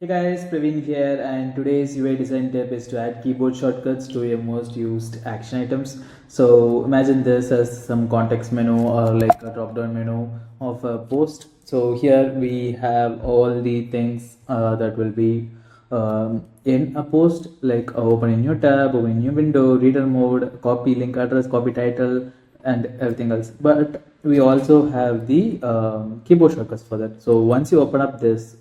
Hey guys, Praveen here, and today's UI design tip is to add keyboard shortcuts to your most used action items. So imagine this as some context menu or like a drop down menu of a post. So here we have all the things that will be in a post, like open a new tab, open a new window, reader mode, copy link address, copy title, and everything else. But we also have the keyboard shortcuts for that. So once you open up this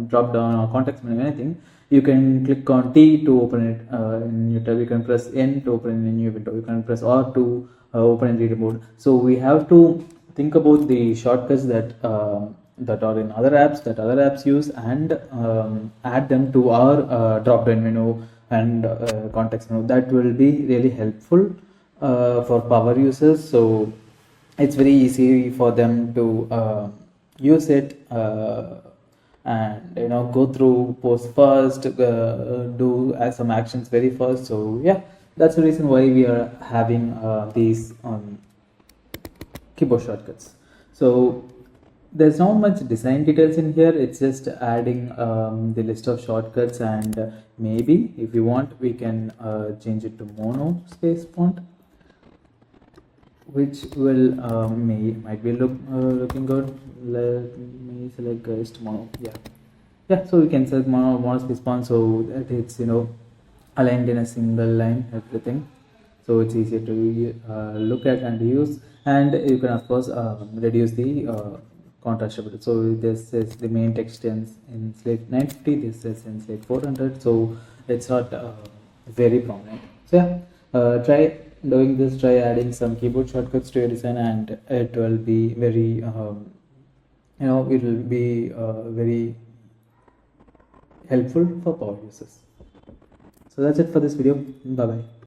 drop down or context menu, anything, you can click on T to open it in new tab. You can press N to open in a new window. You can press R to open in reader mode. So we have to think about the shortcuts that are in other apps that other apps use, and add them to our drop down menu and context menu. That will be really helpful for power users. So it's very easy for them to use it, and go through post first, do some actions very first. So yeah, that's the reason why we are having these keyboard shortcuts. So there's not much design details in here. It's just adding the list of shortcuts, and maybe if you want we can change it to mono space font, which will might be looking good. Let me select guest mono. Yeah, so we can select mono space font, so that it's aligned in a single line, everything. So it's easier to look at and use. And you can of course reduce the contrast a bit. So this is the main text in slate 950, this is in slate 400, so it's not very prominent. So yeah, try doing this, try adding some keyboard shortcuts to your design, and it will be very it will be very helpful for power users. So that's it for this video. Bye bye.